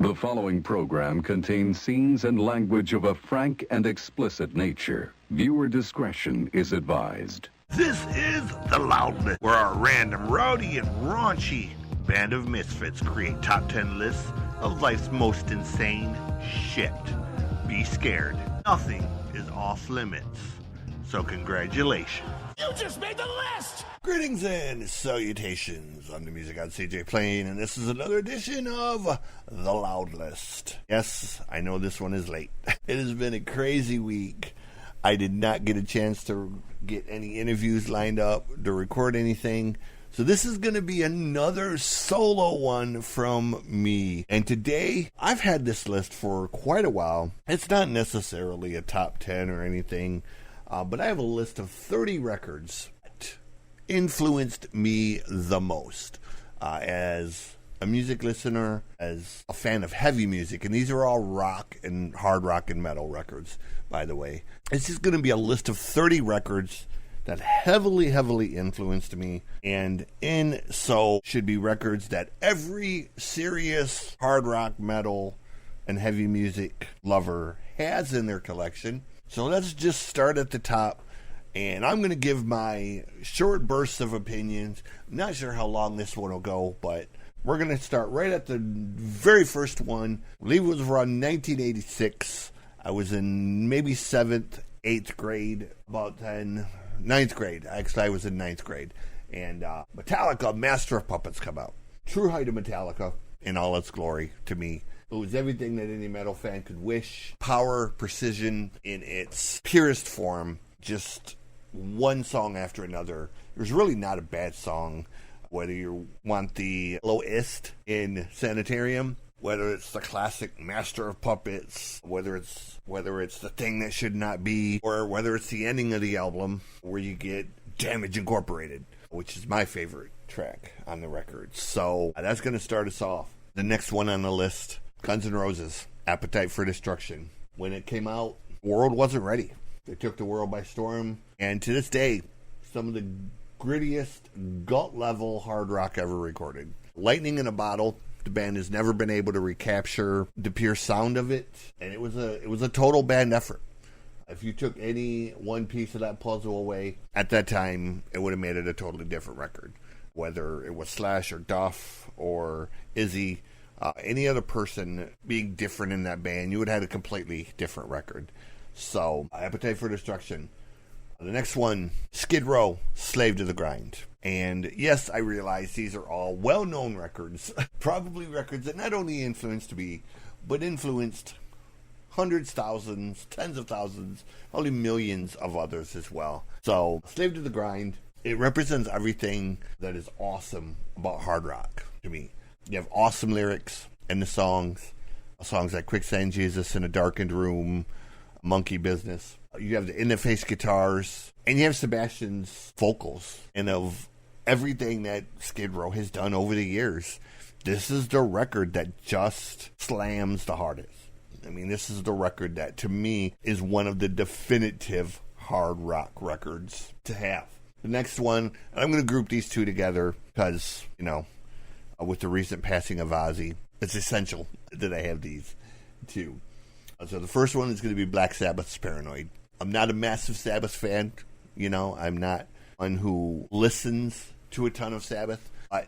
The following program contains scenes and language of a frank and explicit nature. Viewer discretion is advised. This is The Loudness, where our random, rowdy, and raunchy band of misfits create top 10 lists of life's most insane shit. Be scared. Nothing is off limits. So congratulations. You just made the list! Greetings and salutations. I'm the Music God CJ Plain, and this is another edition of The Loud List. Yes, I know this one is late. It has been a crazy week. I did not get a chance to get any interviews lined up, to record anything. So this is going to be another solo one from me. And today, I've had this list for quite a while. It's not necessarily a top 10 or anything, but I have a list of 30 records that influenced me the most as a music listener, as a fan of heavy music. And these are all rock and hard rock and metal records, by the way. It's just going to be a list of 30 records that heavily influenced me, and in so should be records that every serious hard rock, metal, and heavy music lover has in their collection. So let's just start at the top, and I'm going to give my short bursts of opinions. I'm not sure how long this one will go, but we're going to start right at the very first one. I believe it was around 1986. I was in maybe 7th, 8th grade, about 9th grade. Actually, I was in 9th grade. And Metallica, Master of Puppets, come out. True height of Metallica in all its glory to me. It was everything that any metal fan could wish. Power, precision in its purest form. Just one song after another. There's really not a bad song. Whether you want the lowest in Sanitarium, whether it's the classic Master of Puppets, whether it's The Thing That Should Not Be, or whether it's the ending of the album where you get Damage Incorporated, which is my favorite track on the record. So that's going to start us off. The next one on the list, Guns N' Roses, Appetite for Destruction. When it came out, the world wasn't ready. They took the world by storm, and to this day, some of the grittiest, gut-level hard rock ever recorded. Lightning in a Bottle. The band has never been able to recapture the pure sound of it, and it was a total band effort. If you took any one piece of that puzzle away, at that time, it would have made it a totally different record. Whether it was Slash or Duff or Izzy, any other person being different in that band, you would have had a completely different record. So, Appetite for Destruction. The next one, Skid Row, Slave to the Grind. And yes, I realize these are all well-known records. Probably records that not only influenced me, but influenced hundreds, thousands, tens of thousands, probably millions of others as well. So, Slave to the Grind, it represents everything that is awesome about hard rock to me. You have awesome lyrics in the songs like Quicksand Jesus, In a Darkened Room, Monkey Business. You have the in-the-face guitars, and you have Sebastian's vocals. And of everything that Skid Row has done over the years, this is the record that just slams the hardest. I mean, this is the record that, to me, is one of the definitive hard rock records to have. The next one, I'm going to group these two together because, with the recent passing of Ozzy, it's essential that I have these two. So the first one is going to be Black Sabbath's Paranoid. I'm not a massive Sabbath fan. I'm not one who listens to a ton of Sabbath. But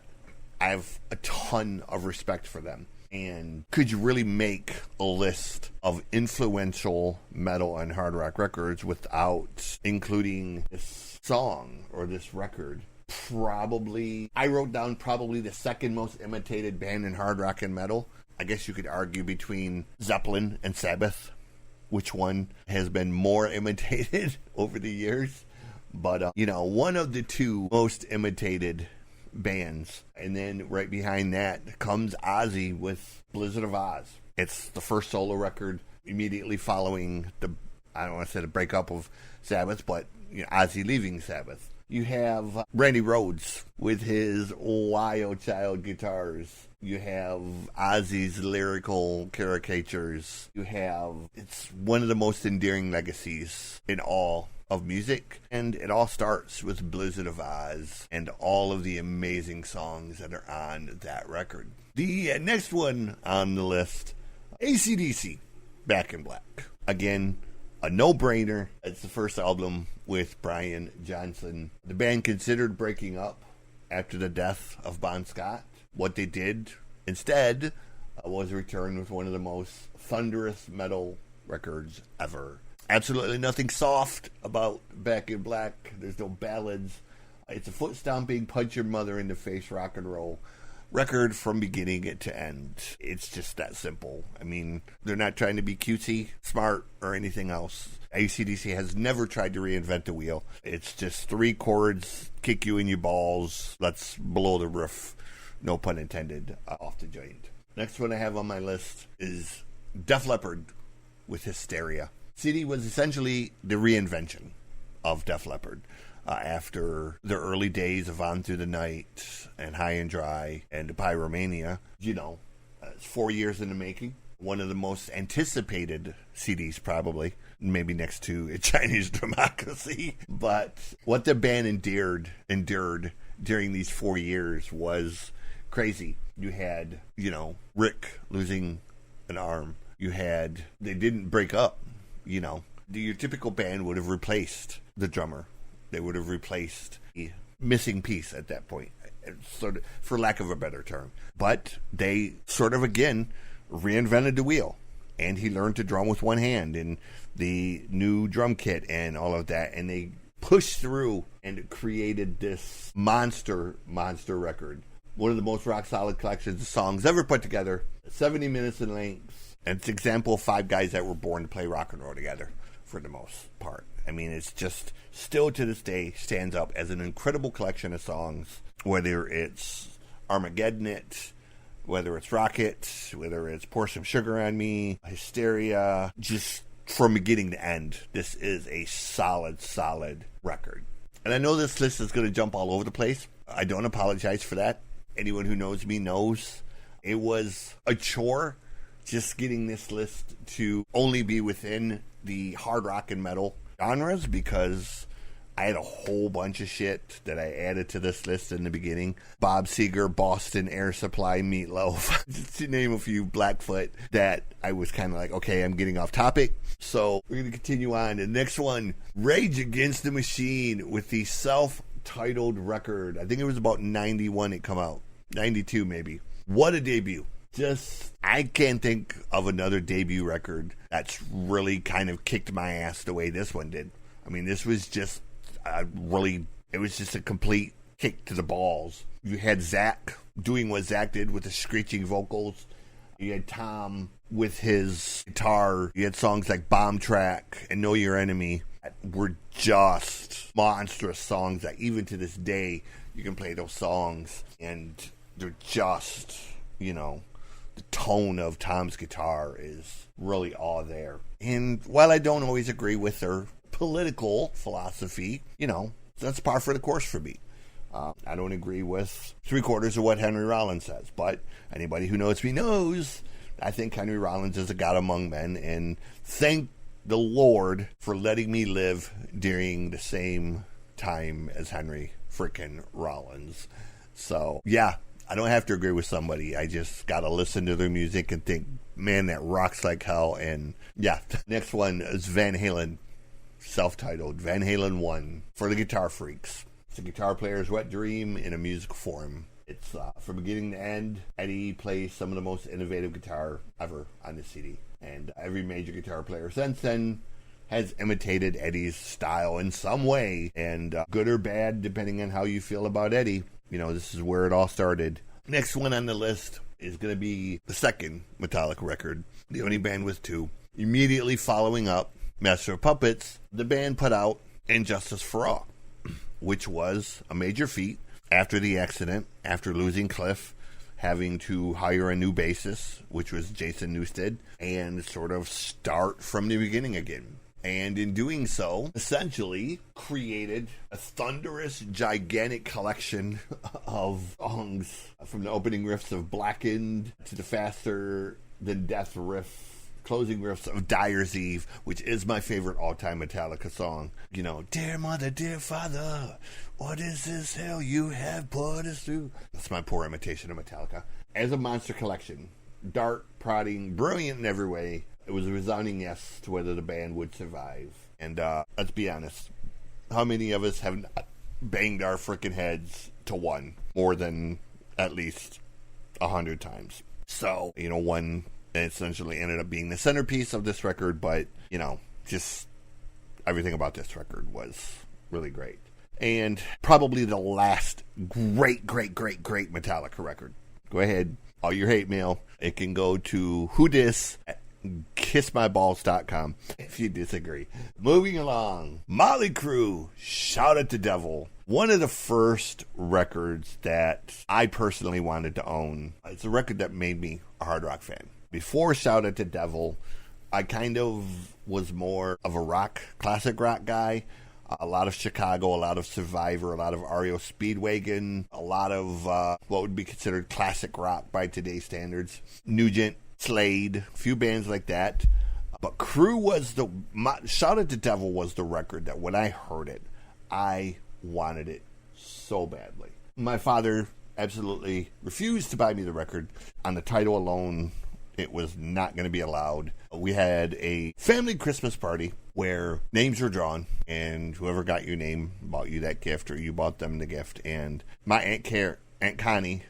I have a ton of respect for them. And could you really make a list of influential metal and hard rock records without including this song or this record? Probably. I wrote down probably the second most imitated band in hard rock and metal. I guess you could argue between Zeppelin and Sabbath, which one has been more imitated over the years. But, one of the two most imitated bands. And then right behind that comes Ozzy with Blizzard of Oz. It's the first solo record immediately following I don't want to say the breakup of Sabbath, but Ozzy leaving Sabbath. You have Randy Rhoads with his Wild Child guitars. You have Ozzy's lyrical caricatures. It's one of the most endearing legacies in all of music. And it all starts with Blizzard of Oz and all of the amazing songs that are on that record. The next one on the list, AC/DC, Back in Black. Again, a no-brainer. It's the first album with Brian Johnson. The band considered breaking up after the death of Bon Scott. What they did instead was return with one of the most thunderous metal records ever. Absolutely nothing soft about Back in Black. There's no ballads. It's a foot-stomping, punch-your-mother-in-the-face rock and roll record from beginning to end. It's just that simple. I mean, they're not trying to be cutesy, smart, or anything else. AC/DC has never tried to reinvent the wheel. It's just 3 chords, kick you in your balls, let's blow the roof, no pun intended, off the joint. Next one I have on my list is Def Leppard with Hysteria. CD was essentially the reinvention of Def Leppard. After the early days of On Through the Night and High and Dry and Pyromania, it's 4 years in the making. One of the most anticipated CDs, probably, maybe next to Chinese Democracy. But what the band endured during these 4 years was crazy. You had, Rick losing an arm. They didn't break up, Your typical band would have replaced the drummer. They would have replaced the missing piece at that point, sort of, for lack of a better term. But they sort of, again, reinvented the wheel. And he learned to drum with one hand in the new drum kit and all of that. And they pushed through and created this monster record. One of the most rock-solid collections of songs ever put together. 70 minutes in length. And it's an example of 5 guys that were born to play rock and roll together, for the most part. I mean, it's just still to this day stands up as an incredible collection of songs, whether it's Armageddon It, whether it's Rocket, whether it's Pour Some Sugar on Me, Hysteria, just from beginning to end, this is a solid record. And I know this list is going to jump all over the place. I don't apologize for that. Anyone who knows me knows it was a chore just getting this list to only be within the hard rock and metal genres, because I had a whole bunch of shit that I added to this list in the beginning. Bob Seger, Boston, Air Supply, Meatloaf, just to name a few, Blackfoot, that I was kind of like, okay, I'm getting off topic. So we're going to continue on. The next one, Rage Against the Machine with the self-titled record. I think it was about 91 it come out. 92 maybe. What a debut. I can't think of another debut record that's really kind of kicked my ass the way this one did. I mean, this was just it was just a complete kick to the balls. You had Zach doing what Zach did with the screeching vocals. You had Tom with his guitar. You had songs like Bomb Track and Know Your Enemy that were just monstrous songs that even to this day you can play those songs and they're just, the tone of Tom's guitar is really all there. And while I don't always agree with their political philosophy, that's par for the course for me. I don't agree with 3/4 of what Henry Rollins says, but anybody who knows me knows I think Henry Rollins is a God among men, and thank the Lord for letting me live during the same time as Henry frickin' Rollins. So, yeah. I don't have to agree with somebody. I just got to listen to their music and think, man, that rocks like hell. And yeah, next one is Van Halen, self-titled, Van Halen 1, for the guitar freaks. It's a guitar player's wet dream in a music form. It's from beginning to end, Eddie plays some of the most innovative guitar ever on the CD. And every major guitar player since then has imitated Eddie's style in some way. And good or bad, depending on how you feel about Eddie. This is where it all started. Next one on the list is going to be the second Metallica record, the only band with 2. Immediately following up Master of Puppets, the band put out And Justice for All, which was a major feat after the accident, after losing Cliff, having to hire a new bassist, which was Jason Newsted, and sort of start from the beginning again. And in doing so, essentially created a thunderous, gigantic collection of songs, from the opening riffs of Blackened to the faster than death riff, closing riffs of Dyer's Eve, which is my favorite all-time Metallica song. Dear mother, dear father, what is this hell you have put us through? That's my poor imitation of Metallica. as a monster collection, dark, prodding, brilliant in every way, it was a resounding yes to whether the band would survive. And let's be honest, how many of us have not banged our freaking heads to one more than at least 100 times? So, one essentially ended up being the centerpiece of this record, but, just everything about this record was really great. And probably the last great Metallica record. Go ahead, all your hate mail, it can go to whodis@kissmyballs.com if you disagree. Moving along, Motley Crue, Shout at the Devil. One of the first records that I personally wanted to own. It's a record that made me a hard rock fan. Before Shout at the Devil, I kind of was more of a classic rock guy. A lot of Chicago, a lot of Survivor, a lot of REO Speedwagon, a lot of what would be considered classic rock by today's standards. Nugent, Slade, a few bands like that. But Crue was Shout at the Devil was the record that when I heard it, I wanted it so badly. My father absolutely refused to buy me the record. On the title alone, it was not going to be allowed. We had a family Christmas party where names were drawn, and whoever got your name bought you that gift, or you bought them the gift. And my Aunt Connie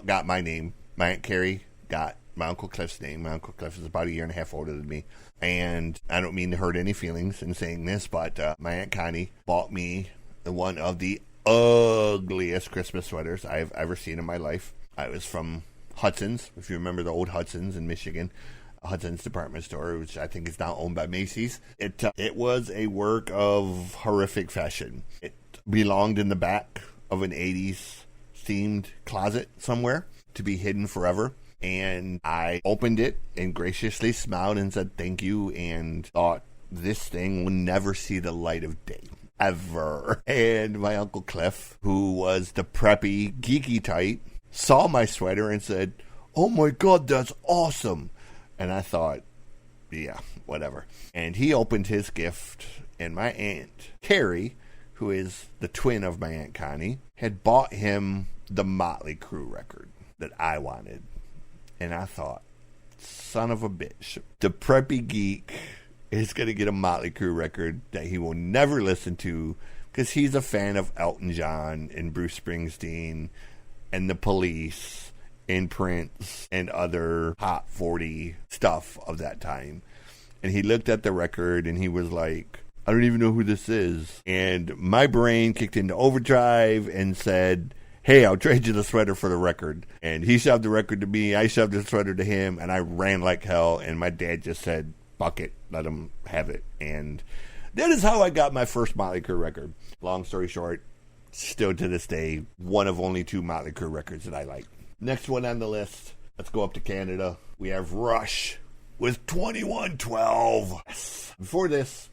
got my name. My Aunt Carrie got my Uncle Cliff's name. My Uncle Cliff is about a year and a half older than me. And I don't mean to hurt any feelings in saying this, but my Aunt Connie bought me one of the ugliest Christmas sweaters I've ever seen in my life. It was from Hudson's, if you remember the old Hudson's in Michigan, Hudson's department store, which I think is now owned by Macy's. It was a work of horrific fashion. It belonged in the back of an 80s themed closet somewhere to be hidden forever. And I opened it and graciously smiled and said thank you, and thought this thing will never see the light of day. Ever. And my Uncle Cliff, who was the preppy, geeky type, saw my sweater and said, "Oh my God, that's awesome." And I thought, yeah, whatever. And he opened his gift, and my Aunt Carrie, who is the twin of my Aunt Connie, had bought him the Motley Crue record that I wanted. And I thought, son of a bitch, the preppy geek is going to get a Motley Crue record that he will never listen to because he's a fan of Elton John and Bruce Springsteen and the Police and Prince and other Hot 40 stuff of that time. And he looked at the record and he was like, I don't even know who this is. And my brain kicked into overdrive and said, hey, I'll trade you the sweater for the record. And he shoved the record to me, I shoved the sweater to him, and I ran like hell. And my dad just said, fuck it, let him have it. And that is how I got my first Motley Crue record. Long story short, still to this day, one of only 2 Motley Crue records that I like. Next one on the list, let's go up to Canada. We have Rush with 2112. Yes. Before this,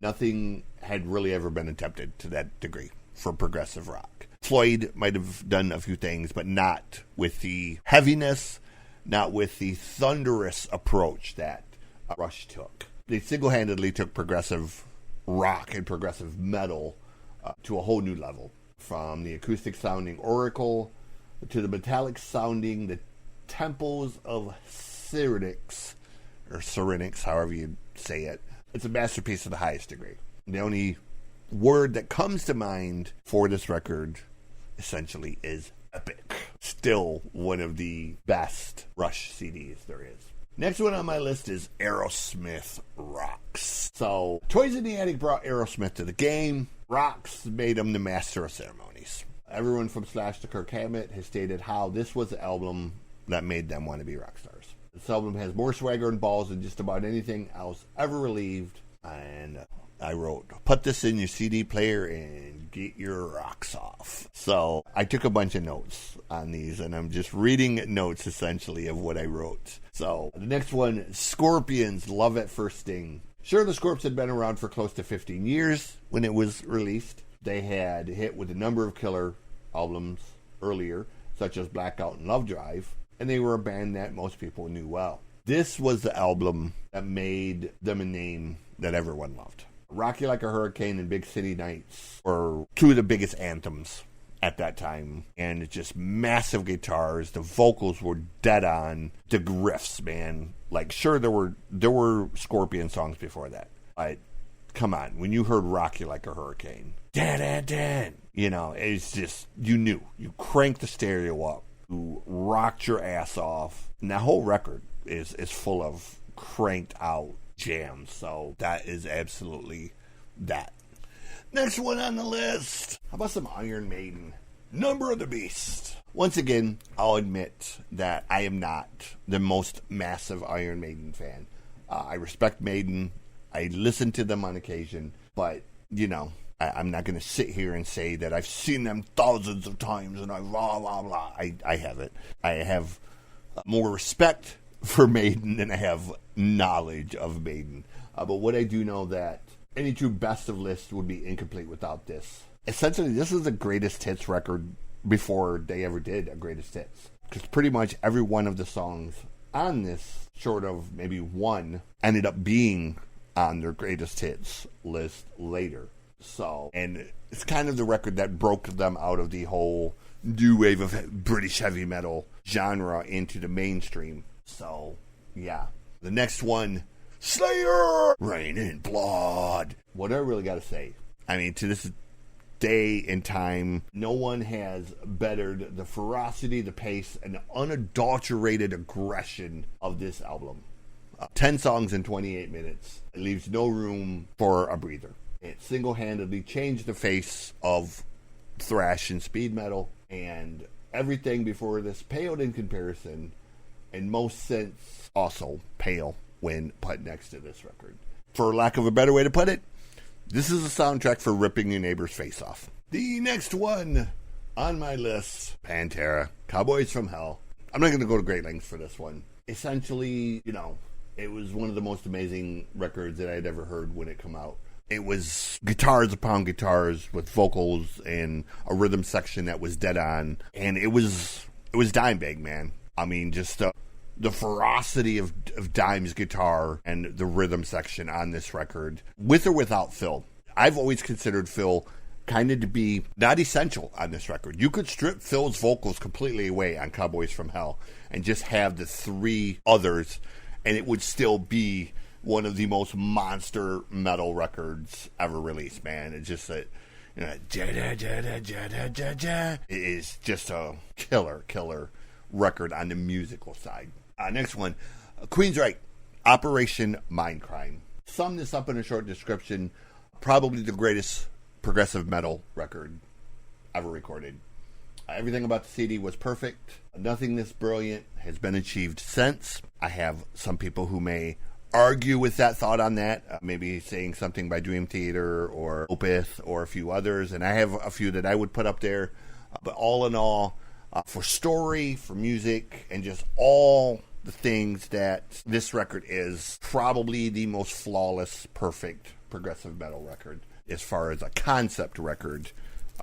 nothing had really ever been attempted to that degree for progressive rock. Floyd might have done a few things, but not with the heaviness, not with the thunderous approach that Rush took. They single-handedly took progressive rock and progressive metal to a whole new level. From the acoustic-sounding Oracle to the metallic-sounding The Temples of Syrinx, or Syrinx, however you say it. It's a masterpiece of the highest degree. The only word that comes to mind for this record, essentially, is epic. Still one of the best Rush CDs there is. Next one on my list is Aerosmith Rocks. So, Toys in the Attic brought Aerosmith to the game. Rocks made him the master of ceremonies. Everyone from Slash to Kirk Hammett has stated how this was the album that made them want to be rock stars. This album has more swagger and balls than just about anything else ever relieved. And I wrote, put this in your CD player and get your rocks off. So I took a bunch of notes on these, and I'm just reading notes, essentially, of what I wrote. So the next one, Scorpions, Love at First Sting. Sure, the Scorps had been around for close to 15 years when it was released. They had hit with a number of killer albums earlier, such as Blackout and Love Drive, and they were a band that most people knew well. This was the album that made them a name that everyone loved. Rock You Like a Hurricane and Big City Nights were 2 of the biggest anthems at that time, and it's just massive guitars. The vocals were dead on. The riffs, man. Like, sure, there were Scorpion songs before that, but come on, when you heard "Rock You Like a Hurricane," you know, it's just, you knew. You cranked the stereo up, you rocked your ass off, and that whole record is full of cranked out jams. So that is absolutely that. Next one on the list. How about some Iron Maiden? Number of the Beast. Once again, I'll admit that I am not the most massive Iron Maiden fan. I respect Maiden. I listen to them on occasion. But, you know, I'm not going to sit here and say that I've seen them thousands of times and I blah, blah, blah. I haven't. I have more respect for Maiden than I have knowledge of Maiden. But what I do know that any true best of list would be incomplete without this. Essentially, this is the greatest hits record before they ever did a greatest hits. Because pretty much every one of the songs on this, short of maybe one, ended up being on their greatest hits list later. So, and it's kind of the record that broke them out of the whole new wave of British heavy metal genre into the mainstream. So, yeah. The next one, Slayer, Rain in Blood. What do I really got to say? I mean, to this day and time, no one has bettered the ferocity, the pace, and the unadulterated aggression of this album. 10 songs in 28 minutes. It leaves no room for a breather. It single-handedly changed the face of thrash and speed metal, and everything before this paled in comparison. In most sense, also pale when put next to this record. For lack of a better way to put it, this is a soundtrack for ripping your neighbor's face off. The next one on my list, Pantera, Cowboys from Hell. I'm not going to go to great lengths for this one. Essentially, you know, it was one of the most amazing records that I'd ever heard when it came out. It was guitars upon guitars with vocals and a rhythm section that was dead on. And it was Dimebag, man. I mean, just the ferocity of Dime's guitar and the rhythm section on this record, with or without Phil. I've always considered Phil kind of to be not essential on this record. You could strip Phil's vocals completely away on Cowboys from Hell and just have the three others, and it would still be one of the most monster metal records ever released, man. It's just that, you know, it is just a killer record on the musical side. Next one, Queensryche, Operation Mindcrime. Sum this up in a short description. Probably the greatest progressive metal record ever recorded. Everything about the CD was perfect. Nothing this brilliant has been achieved since. I have some people who may argue with that thought on that, maybe saying something by Dream Theater or Opeth or a few others, and I have a few that I would put up there. But all in all, for story, for music, and just all the things that this record is, probably the most flawless, perfect progressive metal record as far as a concept record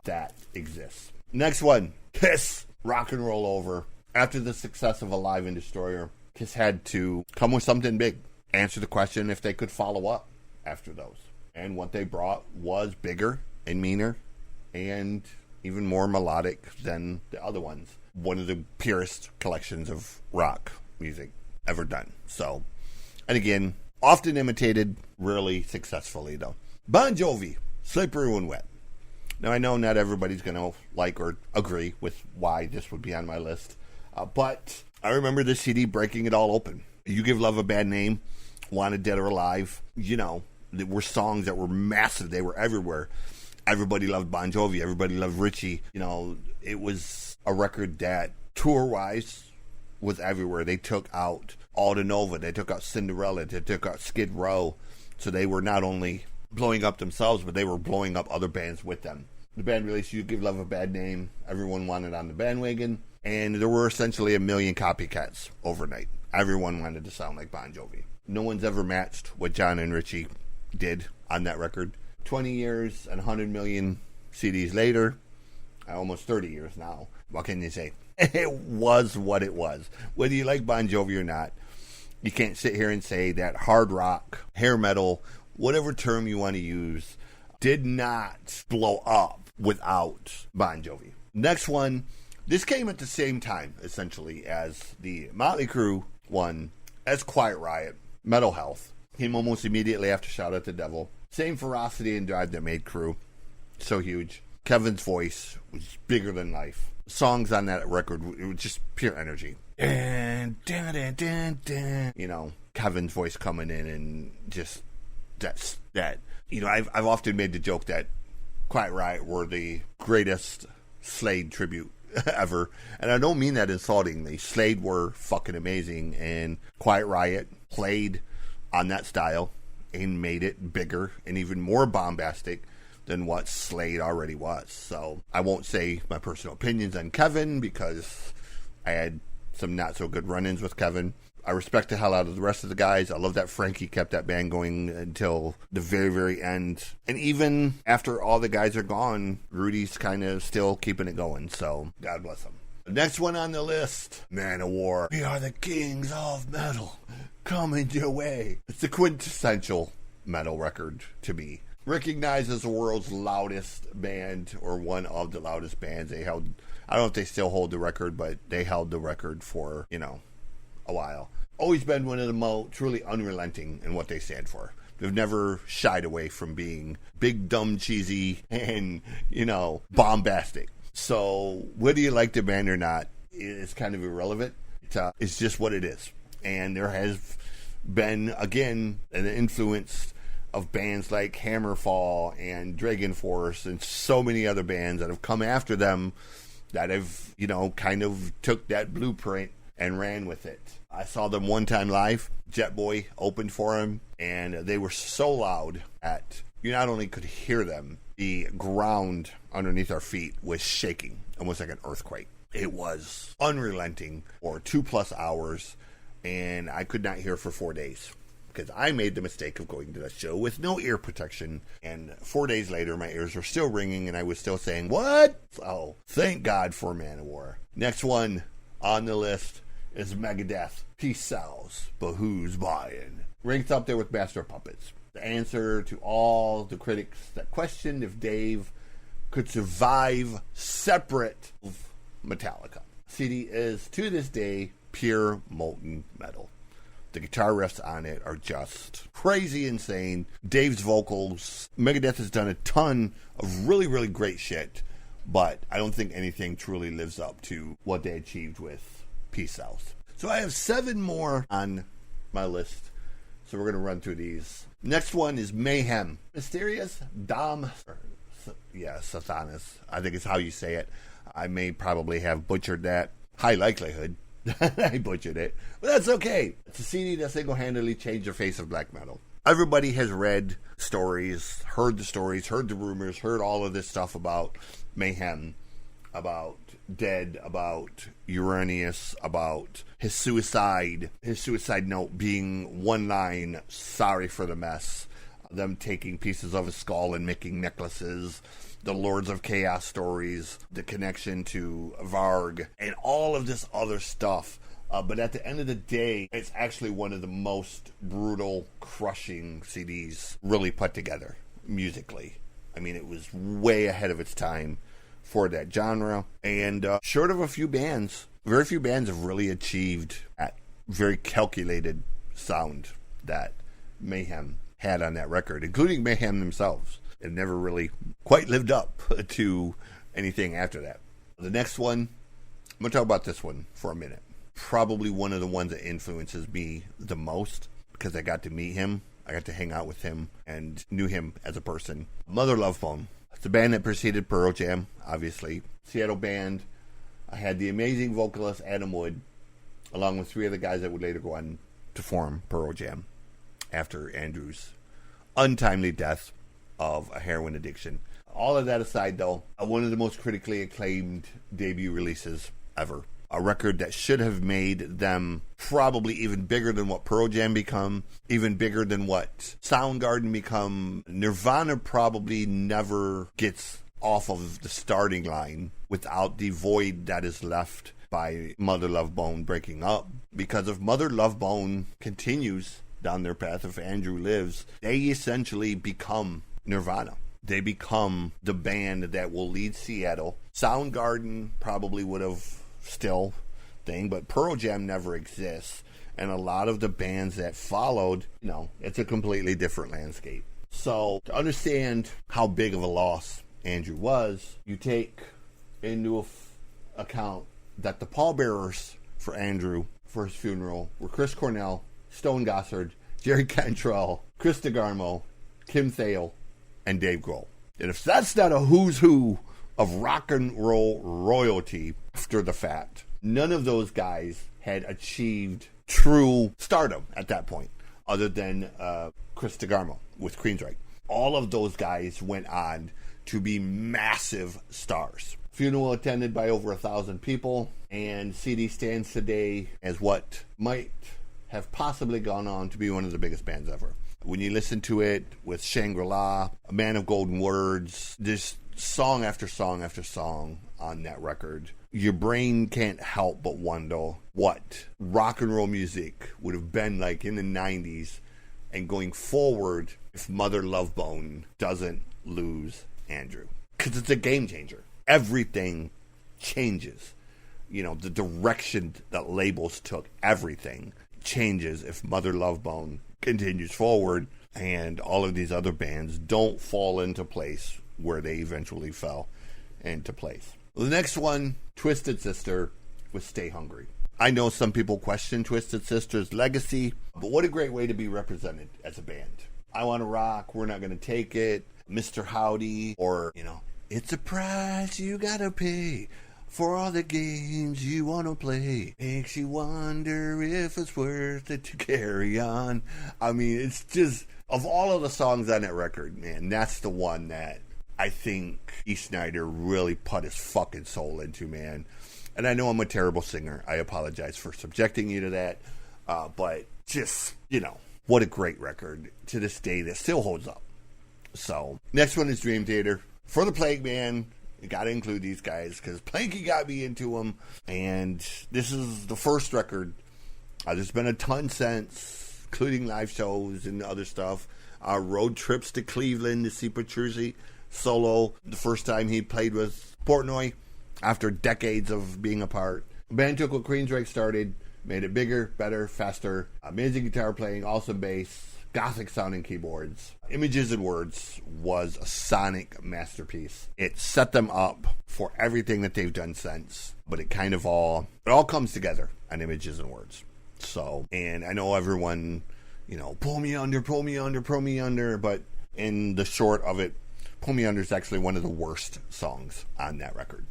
that exists. Next one, Kiss, Rock and Roll Over. After the success of Alive and Destroyer, Kiss had to come with something big. Answer the question if they could follow up after those. And what they brought was bigger and meaner and even more melodic than the other ones. One of the purest collections of rock music ever done. So, and again, often imitated, rarely successfully though. Bon Jovi, Slippery When Wet. Now I know not everybody's going to like or agree with why this would be on my list, but I remember this CD breaking it all open. You Give Love a Bad Name, Wanted Dead or Alive, you know, there were songs that were massive. They were everywhere. Everybody loved Bon Jovi. Everybody loved Richie. You know, it was a record that tour-wise was everywhere. They took out Alda Nova. They took out Cinderella. They took out Skid Row. So they were not only blowing up themselves, but they were blowing up other bands with them. The band released You Give Love a Bad Name. Everyone wanted on the bandwagon. And there were essentially 1 million copycats overnight. Everyone wanted to sound like Bon Jovi. No one's ever matched what John and Richie did on that record. 20 years and 100 million CDs later, almost 30 years now, what can you say? It was what it was. Whether you like Bon Jovi or not, you can't sit here and say that hard rock, hair metal, whatever term you want to use, did not blow up without Bon Jovi. Next one, this came at the same time, essentially, as the Motley Crue one, as Quiet Riot. Metal Health came almost immediately after Shout at the Devil. Same ferocity and drive that made Crue so huge. Kevin's voice was bigger than life. Songs on that record, it was just pure energy. And you know, Kevin's voice coming in and just that. You know, I've often made the joke that Quiet Riot were the greatest Slade tribute ever, and I don't mean that insultingly. Slade were fucking amazing, and Quiet Riot played on that style and made it bigger and even more bombastic than what Slade already was. So I won't say my personal opinions on Kevin because I had some not so good run-ins with Kevin. I respect the hell out of the rest of the guys. I love that Frankie kept that band going until the very, very end. And even after all the guys are gone, Rudy's kind of still keeping it going. So God bless him. The next one on the list, Manowar. We are the kings of metal. Coming your way. It's the quintessential metal record to me. Recognized as the world's loudest band, or one of the loudest bands. They held, I don't know if they still hold the record, but they held the record for, you know, a while. Always been one of the most truly unrelenting in what they stand for. They've never shied away from being big, dumb, cheesy, and, you know, bombastic. So whether you like the band or not is kind of irrelevant. It's just what it is. And there has been, again, an influence of bands like Hammerfall and Dragon Force and so many other bands that have come after them that have, you know, kind of took that blueprint and ran with it. I saw them one time live. Jet Boy opened for them, and they were so loud that you not only could hear them, the ground underneath our feet was shaking, almost like an earthquake. It was unrelenting for 2+ hours, and I could not hear for 4 days because I made the mistake of going to that show with no ear protection, and 4 days later my ears were still ringing and I was still saying, what? So thank God for Manowar. Next one on the list is Megadeth. Peace sells, but who's buying? Ranks up there with Master of Puppets. The answer to all the critics that questioned if Dave could survive separate of Metallica. CD is, to this day, pure molten metal. The guitar riffs on it are just crazy insane. Dave's vocals. Megadeth has done a ton of really, really great shit, but I don't think anything truly lives up to what they achieved with Peace Sells. So I have 7 more on my list, so we're going to run through these. Next one is Mayhem. Mysterious Dom... Sathanas. I think it's how you say it. I may probably have butchered that. High likelihood. I butchered it. But that's okay. It's a CD that single-handedly changed the face of black metal. Everybody has read stories, heard the rumors, heard all of this stuff about Mayhem, about Dead, about Uranius, about his suicide note being one line, sorry for the mess, them taking pieces of his skull and making necklaces, the Lords of Chaos stories, the connection to Varg, and all of this other stuff. But at the end of the day, it's actually one of the most brutal, crushing CDs really put together musically. I mean, it was way ahead of its time for that genre. And short of a few bands, very few bands have really achieved that very calculated sound that Mayhem had on that record, including Mayhem themselves. It never really quite lived up to anything after that. The next one, I'm going to talk about this one for a minute. Probably one of the ones that influences me the most because I got to meet him. I got to hang out with him and knew him as a person. Mother Love Bone. It's the band that preceded Pearl Jam, obviously. Seattle band. I had the amazing vocalist Adam Wood, along with 3 other guys that would later go on to form Pearl Jam after Andrew's untimely death of a heroin addiction. All of that aside, though, one of the most critically acclaimed debut releases ever. A record that should have made them probably even bigger than what Pearl Jam become, even bigger than what Soundgarden become. Nirvana probably never gets off of the starting line without the void that is left by Mother Love Bone breaking up. Because if Mother Love Bone continues down their path, if Andrew lives, they essentially become Nirvana. they become the band that will lead Seattle. Soundgarden probably would have still thing, but Pearl Jam never exists. And a lot of the bands that followed, it's a completely different landscape. So to understand how big of a loss Andrew was, you take into account that the pallbearers for Andrew for his funeral were Chris Cornell, Stone Gossard, Jerry Cantrell, Chris DeGarmo, Kim Thayil, and Dave Grohl. And if that's not a who's who of rock and roll royalty after the fact, none of those guys had achieved true stardom at that point, other than Chris DeGarmo with Queensryche. All of those guys went on to be massive stars. Funeral attended by over 1,000 people, and CD stands today as what might have possibly gone on to be one of the biggest bands ever. When you listen to it with Shangri-La, A Man of Golden Words, there's song after song after song on that record. Your brain can't help but wonder what rock and roll music would have been like in the 90s and going forward if Mother Love Bone doesn't lose Andrew. Because it's a game changer. Everything changes. The direction that labels took, everything changes if Mother Love Bone continues forward and all of these other bands don't fall into place where they eventually fell into place. The next one, Twisted Sister with Stay Hungry. I know some people question Twisted Sister's legacy, but what a great way to be represented as a band. I Want to Rock, We're Not Going to Take It, Mr. Howdy, or, it's a price you gotta pay for all the games you want to play. Makes you wonder if it's worth it to carry on. I mean, it's just, of all of the songs on that record, man, that's the one that I think Dee Snider really put his fucking soul into, man. And I know I'm a terrible singer. I apologize for subjecting you to that. But just, what a great record to this day that still holds up. So, next one is Dream Theater. For the Plague Man, you got to include these guys because Planky got me into them. And this is the first record. There's been a ton since, including live shows and other stuff. Road trips to Cleveland to see Petrucci solo. The first time he played with Portnoy after decades of being apart. The band took what Queensryche started, made it bigger, better, faster. Amazing guitar playing, awesome bass, gothic sounding keyboards. Images and Words was a sonic masterpiece. It set them up for everything that they've done since, but it all comes together on Images and Words. So, and I know everyone, pull me under, but in the short of it, Pull Me Under is actually one of the worst songs on that record.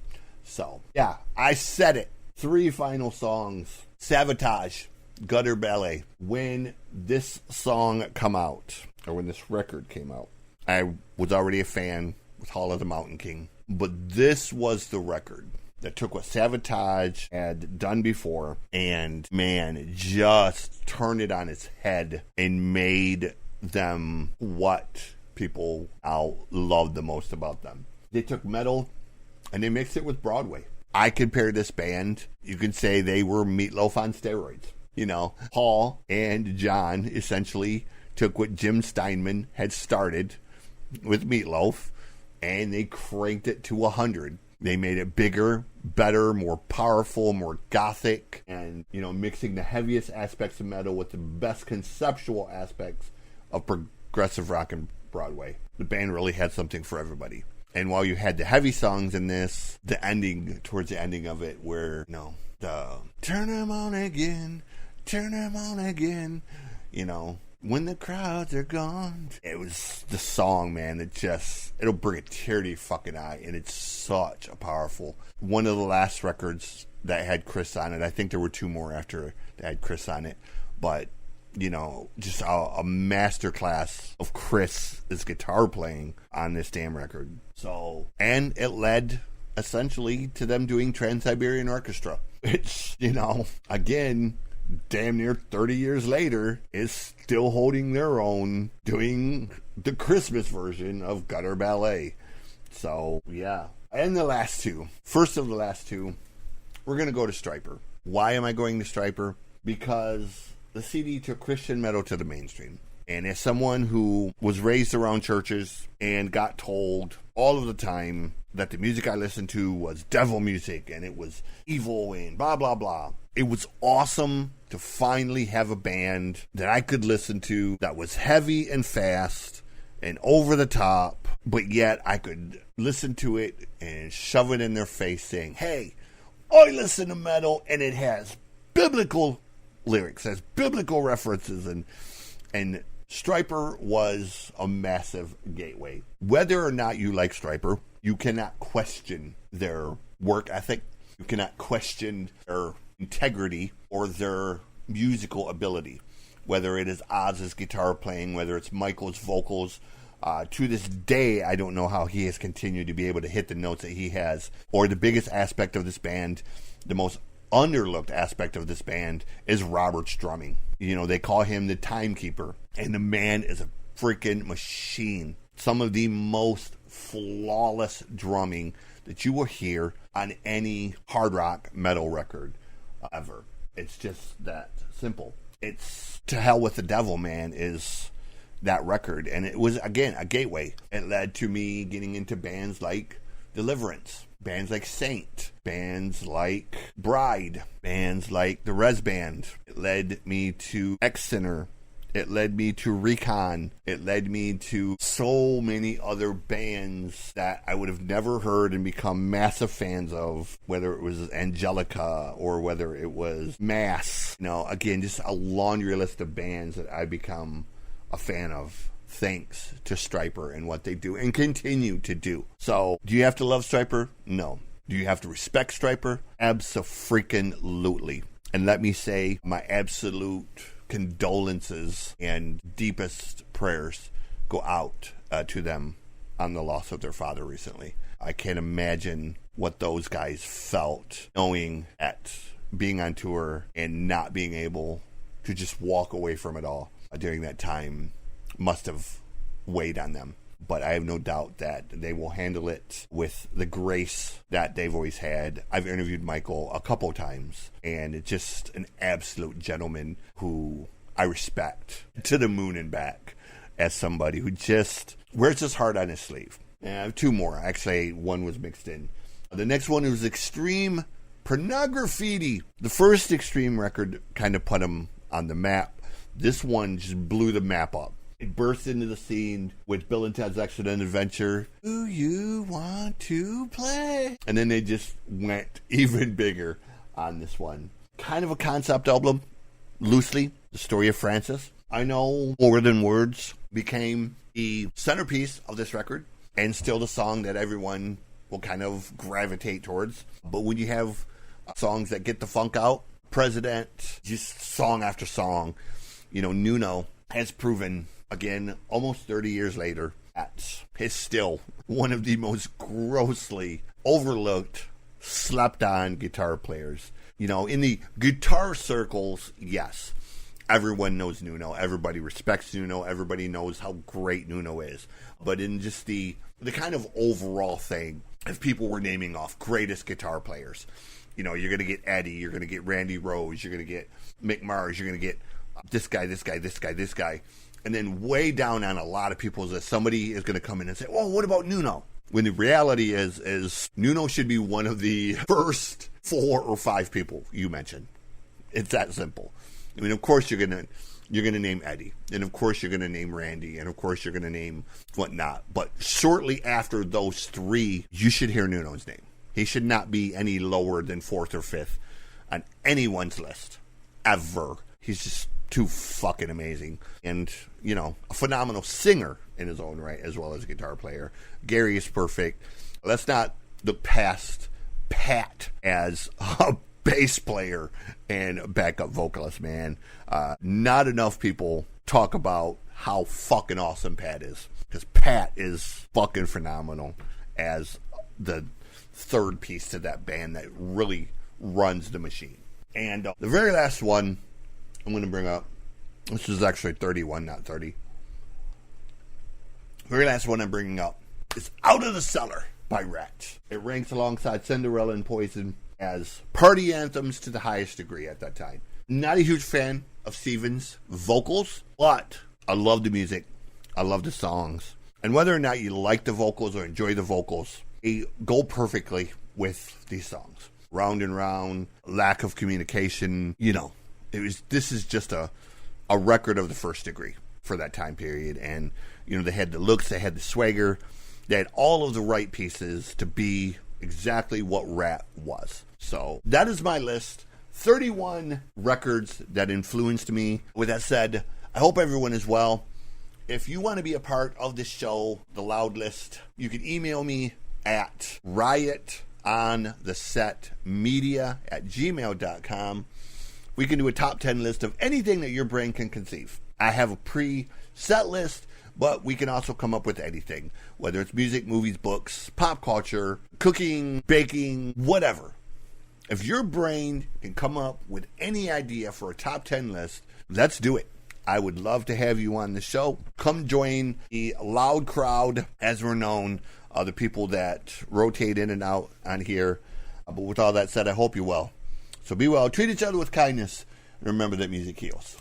So, yeah, I said it. 3 final songs. Sabotage, Gutter Ballet. When this song come out, or when this record came out, I was already a fan with Hall of the Mountain King. But this was the record that took what Sabotage had done before and, man, just turned it on its head and made them what people now love the most about them. They took metal and they mixed it with Broadway. I compare this band, you can say they were Meatloaf on steroids. Paul and John essentially took what Jim Steinman had started with Meatloaf and they cranked it to 100. They made it bigger, better, more powerful, more gothic, and, mixing the heaviest aspects of metal with the best conceptual aspects of progressive rock and Broadway. The band really had something for everybody. And while you had the heavy songs in this, towards the ending of it, where, the turn 'em on again, when the crowds are gone. It was the song, man, that it'll bring a tear to your fucking eye, and it's such a powerful, one of the last records that had Chris on it. I think there were 2 more after that had Chris on it, but just a masterclass of Chris's guitar playing on this damn record. So, and it led essentially to them doing Trans-Siberian Orchestra. It's, again, damn near 30 years later, is still holding their own, doing the Christmas version of Gutter Ballet. So, yeah. And the last 2. First of the last 2, we're going to go to Stryper. Why am I going to Stryper? Because the CD took Christian metal to the mainstream. And as someone who was raised around churches and got told all of the time that the music I listened to was devil music and it was evil and blah, blah, blah, it was awesome to finally have a band that I could listen to that was heavy and fast and over the top, but yet I could listen to it and shove it in their face saying, hey, I listen to metal and it has biblical lyrics, has biblical references, and Stryper was a massive gateway. Whether or not you like Stryper, you cannot question their work ethic. You cannot question their integrity or their musical ability. Whether it is Oz's guitar playing, whether it's Michael's vocals. To this day, I don't know how he has continued to be able to hit the notes that he has. Or the biggest aspect of this band, the most underlooked aspect of this band, is Robert's drumming. You know, they call him the timekeeper, and the man is a freaking machine. Some of the most flawless drumming that you will hear on any hard rock metal record ever. It's just that simple. It's To Hell with the Devil, man, is that record, and it was, again, a gateway. It led to me getting into bands like Deliverance, bands like Saint, bands like Bride, bands like the Res Band. It led me to X-Sinner. It led me to Recon. It led me to so many other bands that I would have never heard and become massive fans of, whether it was Angelica or whether it was Mass. You know, again, just a laundry list of bands that I become a fan of, thanks to Stryper and what they do and continue to do. So, do you have to love Stryper? No. Do you have to respect Stryper? Abso-freaking-lutely. And let me say my absolute condolences and deepest prayers go out to them on the loss of their father recently. I can't imagine what those guys felt knowing at being on tour and not being able to just walk away from it all during that time. Must have weighed on them. But I have no doubt that they will handle it with the grace that they've always had. I've interviewed Michael a couple times, and it's just an absolute gentleman who I respect to the moon and back as somebody who just wears his heart on his sleeve. And I have two more. Actually, one was mixed in. The next one was Extreme Pornography. The first Extreme record kind of put him on the map. This one just blew the map up. It burst into the scene with Bill and Ted's Excellent Adventure. Do you want to play? And then they just went even bigger on this one. Kind of a concept album, loosely. The Story of Francis. I know More Than Words became the centerpiece of this record and still the song that everyone will kind of gravitate towards. But when you have songs that get the funk out, President, just song after song, you know, Nuno has proven, again, almost 30 years later, that he's still one of the most grossly overlooked, slept-on guitar players. You know, in the guitar circles, yes, everyone knows Nuno. Everybody respects Nuno. Everybody knows how great Nuno is. But in just the kind of overall thing, if people were naming off greatest guitar players, you know, you're going to get Eddie, you're going to get Randy Rhoads, you're going to get Mick Mars, you're going to get this guy, this guy, this guy, this guy. And then way down on a lot of people's list, somebody is going to come in and say, oh, what about Nuno? When the reality is Nuno should be one of the first 4 or 5 people you mention. It's that simple. I mean, of course you're going to name Eddie. And of course you're going to name Randy. And of course you're going to name whatnot. But shortly after those 3, you should hear Nuno's name. He should not be any lower than 4th or 5th on anyone's list. Ever. He's just too fucking amazing. And, you know, a phenomenal singer in his own right, as well as a guitar player. Gary is perfect. Let's not look past Pat as a bass player and backup vocalist, man. Not enough people talk about how fucking awesome Pat is. Because Pat is fucking phenomenal as the third piece to that band that really runs the machine. And the very last one I'm going to bring up, this is actually 31, not 30. The very last one I'm bringing up is Out of the Cellar by Ratt. It ranks alongside Cinderella and Poison as party anthems to the highest degree at that time. Not a huge fan of Stevens' vocals, but I love the music. I love the songs. And whether or not you like the vocals or enjoy the vocals, they go perfectly with these songs. Round and Round, lack of communication, this is just a record of the first degree for that time period. And, they had the looks, they had the swagger, they had all of the right pieces to be exactly what rap was. So that is my list. 31 records that influenced me. With that said, I hope everyone is well. If you want to be a part of this show, The Loud List, you can email me at riotonthesetmedia@gmail.com. We can do a top 10 list of anything that your brain can conceive. I have a pre-set list, but we can also come up with anything, whether it's music, movies, books, pop culture, cooking, baking, whatever. If your brain can come up with any idea for a top 10 list, let's do it. I would love to have you on the show. Come join the loud crowd, as we're known, the people that rotate in and out on here. But with all that said, I hope you're well. So be well, treat each other with kindness, and remember that music heals.